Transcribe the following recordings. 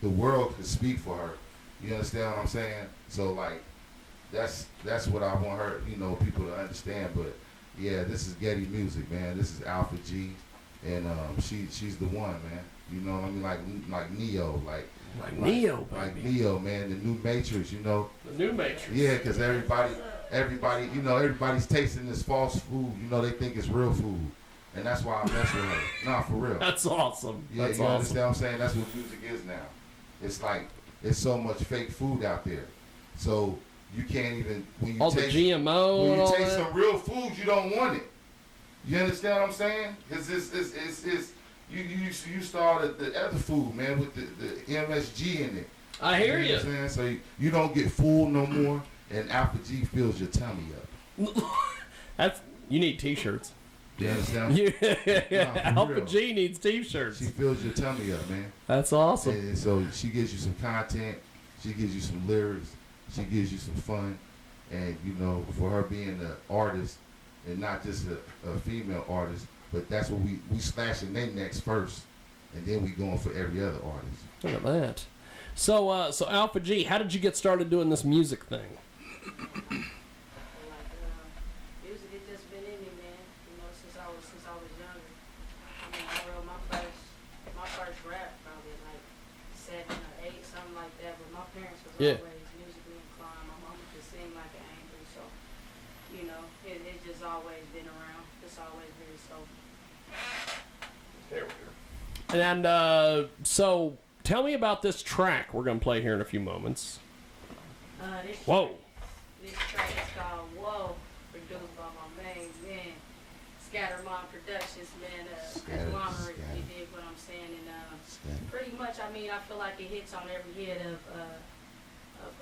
the world could speak for her. You understand what I'm saying? So like, that's what I want her, people to understand. But yeah, this is Getty music, man. This is Alpha G, and she's the one, man. You know what I mean? Like Neo, like Neo, man. The new Matrix, The new Matrix. Yeah, because everybody, everybody's tasting this false food. They think it's real food. And that's why I mess with her. Nah, for real. That's awesome. Yeah, that's you awesome. understand what I'm saying? That's what music is now. It's like, it's so much fake food out there. So you can't even, when you all taste the GMO when and you all taste that. some real food, you don't want it. You understand what I'm saying? Because you started the other food, man, with the MSG in it. I hear you. Know what I'm saying? So you don't get full no more, and Alpha G fills your tummy up. You need T-shirts. You understand? Yeah. Alpha G needs T-shirts. She fills your tummy up, man. That's awesome. And so she gives you some content. She gives you some lyrics. She gives you some fun. And, for her being an artist and not just a female artist, but that's what we slashing their necks first. And then we going for every other artist. Look at that. So Alpha G, how did you get started doing this music thing? Music has just been in me, man. Since I was younger. I mean, I wrote my first rap probably like 7 or 8, something like that. But my parents was always musically inclined. My mama could sing like an angel, so it's just always been around. It's always been so. There we go. And so tell me about this track we're going to play here in a few moments. Whoa. This track is called Whoa, produced by my main man, Scattermon Productions, man. Conglomerate, you dig what I'm saying? And pretty much, I feel like it hits on every head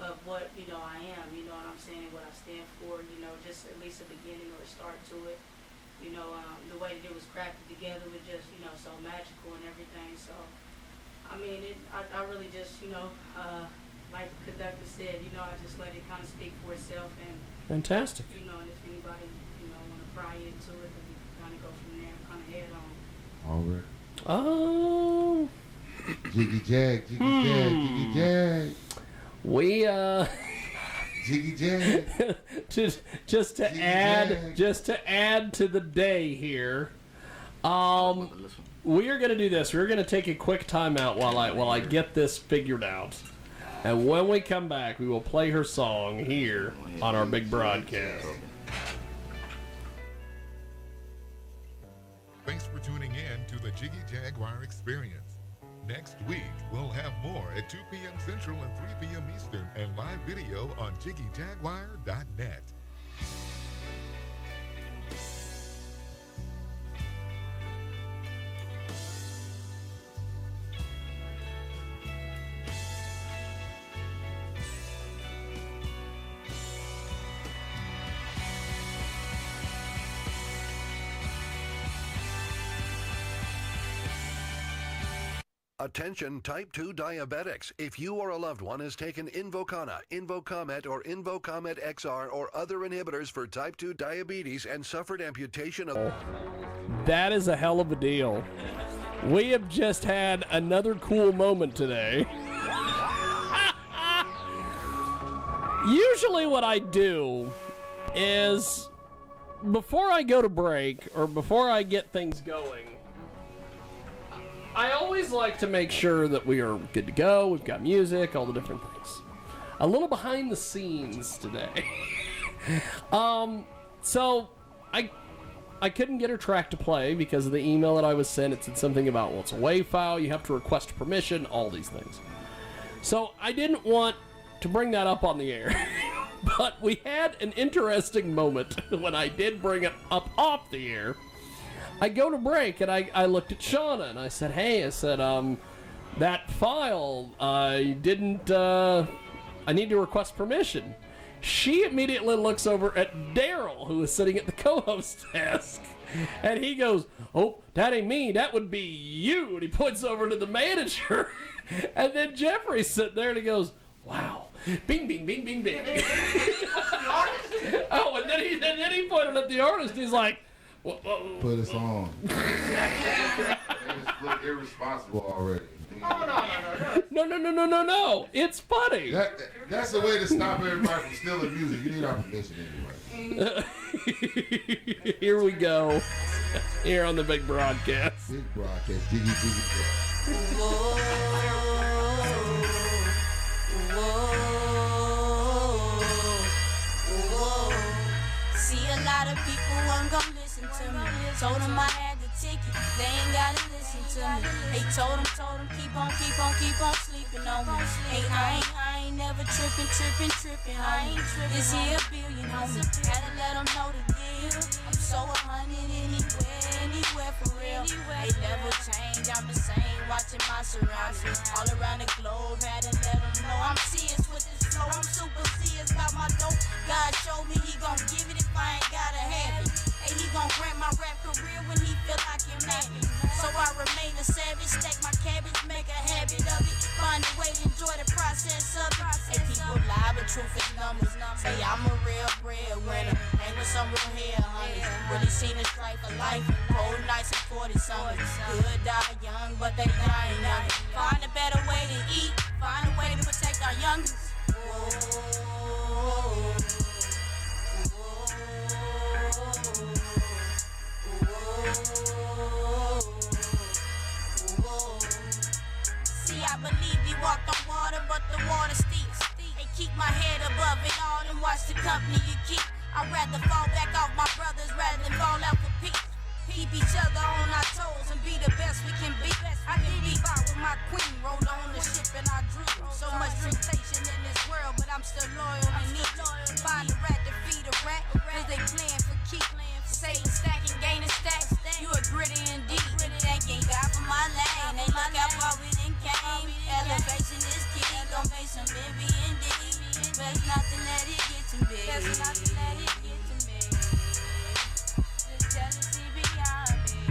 of what, I am, you know what I'm saying, and what I stand for, just at least a beginning or a start to it. The way that it was crafted together was just, so magical and everything. So, I really just, like the conductor said, I just let it kind of speak for itself. And fantastic. And if anybody, want to pry into it, then we can kind of go from there and kind of head on. All right. Oh. Jiggy Jag. We, Jiggy Jag. just to add to the day here. We are going to do this. We're going to take a quick timeout while I get this figured out. And when we come back, we will play her song here on our big broadcast. Thanks for tuning in to the Jiggy Jaguar Experience. Next week, we'll have more at 2 p.m. Central and 3 p.m. Eastern and live video on JiggyJaguar.net. Attention type 2 diabetics. If you or a loved one has taken Invokana, Invocomet, or Invocomet XR or other inhibitors for type 2 diabetes and suffered amputation of... That is a hell of a deal. We have just had another cool moment today. Usually what I do is, before I go to break, or before I get things going, I always like to make sure that we are good to go. We've got music, all the different things. A little behind the scenes today. So I couldn't get her track to play because of the email that I was sent. It said something about, well, it's a WAV file, you have to request permission, all these things. So I didn't want to bring that up on the air. But we had an interesting moment when I did bring it up off the air. I go to break, and I looked at Shauna, and I said, hey, that file, I need to request permission. She immediately looks over at Daryl, who is sitting at the co-host desk, and he goes, oh, that ain't me, that would be you, and he points over to the manager, and then Jeffrey's sitting there, and he goes, wow, bing, bing, bing, bing, bing. Oh, and then he pointed at the artist, and he's like, whoa. Put us on. They just look irresponsible already. No. No. It's funny. That's the way to stop everybody from stealing music. You need our permission anyway. Here we go. Here on the big broadcast. Big broadcast. Jiggy. See, a lot of people weren't gonna listen to me. Told them I had the ticket, they ain't gotta listen to me. They told them, keep on sleeping on me. Hey, I ain't never tripping, I ain't tripping. This here a billion, homie. Had to let them know the deal. I'm so 100 anywhere for real. They never change, I'm the same, watching my surroundings. All around the globe, had to let them know I'm serious with this flow. I'm super serious about my dope. God showed me he gon' give it if I ain't gotta have it. Hey, he gon' grant my rap career when he feel like him happy. So I remain a savage, stack my cabbage, make a habit of it. Find a way to enjoy the process of it. Hey, people lie, but truth is numbers. Say I'm a real breadwinner, hang with some real hair hunters. Really seen a strife of life, cold nights and 40 summers. Good die young, but they dying young. Find a better way to eat, find a way to protect our youngest. See, I believe we walk on water, but the water steep. Hey, keep my head above it all and watch the company you keep. I'd rather fall back off my brothers rather than fall out for peace. Keep each other on our toes and be the best we can be. I can be by with my queen, rolled on the ship and I drew. So much temptation in this world, but I'm still loyal and neat. Find a rat to feed a rat, cause they playing for keep. Satan stacking, gaining stacks, you a gritty indeed. Thanking God for my lane, they look how far we done came. Elevation is key, gon' make some envy indeed. Best not to let it get to me. Best not to let it get to me. The jealousy behind me.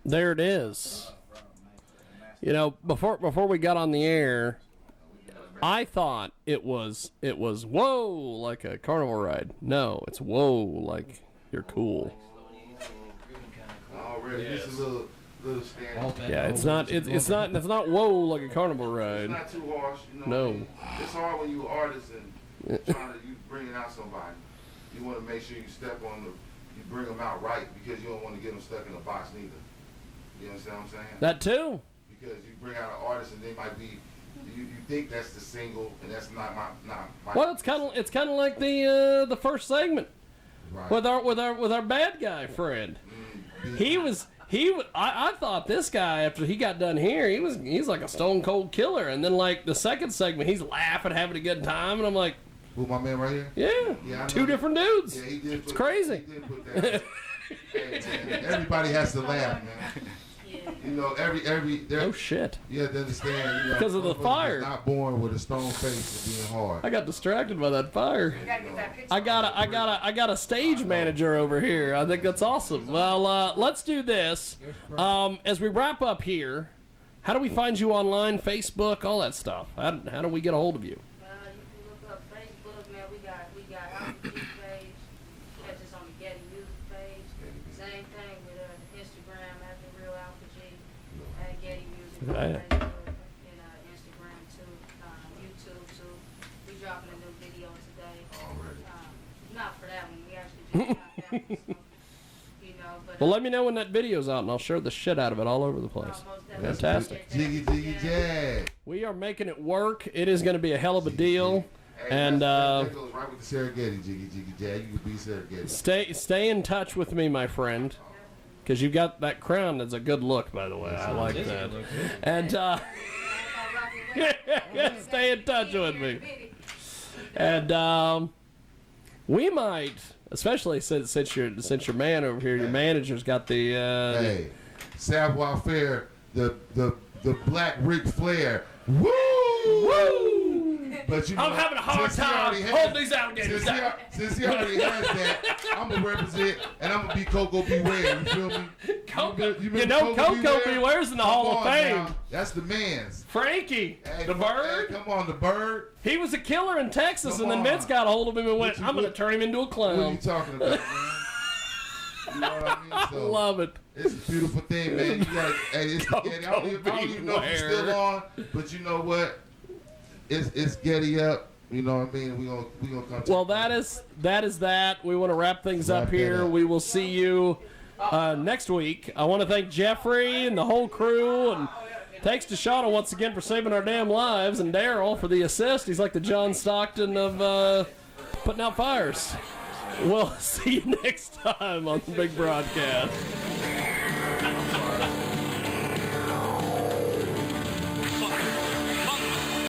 There it is. You know, before we got on the air, I thought it was whoa like a carnival ride. No, it's whoa like you're cool. Already, this is a little stand. Yeah, it's not whoa like a carnival ride. It's not too harsh, you know. No. It's hard when you artist and you bringing out somebody. You want to make sure you you bring them out right because you don't want to get them stuck in a box neither. You understand what I'm saying? That too. Because you bring out an artist and they might be, you think that's the single and that's not my. Well, it's kind of like the first segment right. with our bad guy friend. I thought this guy after he got done here he's like a stone cold killer, and then like the second segment he's laughing, having a good time, and I'm like, who, my man right here? Yeah, two different dudes. Yeah, he did. It's crazy. He did put that. Hey, man, everybody has to laugh, man. You know, oh shit. You have to understand, you know, because of the fire. Not born with a stone face and being hard. I got distracted by that fire. I got a stage manager over here. I think that's awesome. Well, let's do this. As we wrap up here, how do we find you online? Facebook, all that stuff. How do we get a hold of you? You can look up Facebook, man. We got our page. Catch us on the Getty Music page. Same thing with Instagram at the Real Alpha G, at Getty Music. Yeah. And Instagram too, YouTube too. We dropping a new video today. Already. Not for that one. We actually just got that one. So, you know, but Well, let me know when that video's out, and I'll share the shit out of it all over the place. most definitely. Fantastic. Jiggy Jag. We are making it work. It is going to be a hell of a deal. Hey, And that goes right with the Serengeti, Jiggy Jag. You could be Serengeti. stay in touch with me, my friend, because you got that crown. That's a good look, by the way. I like that. And stay in touch with me. And we might, especially since your man over here, your manager's got the Hey, savoir faire, the the black Ric Flair. Woo! Woo! But you know, I'm having a hard time holding these alligators down. Since he already has that, I'm gonna represent and I'm gonna be Coco Beware. You feel me? You know Coco Beware's in the Hall of Fame. Now. That's the man's. Frankie, the bird. Hey, come on, the bird. He was a killer in Texas, and then Vince got a hold of him and went, I'm going to turn him into a clown. What are you talking about, man? You know what I mean? So, love it. It's a beautiful thing, man. You got, hey, it's Getty. I don't even know if it's still on, but you know what? It's Getty up. You know what I mean? We gonna come. Well, that is that. We want to wrap things up here. We will see you next week. I want to thank Geffory and the whole crew, and thanks to Shauna once again for saving our damn lives, and Daryl for the assist. He's like the John Stockton of putting out fires. We'll see you next time on the big broadcast.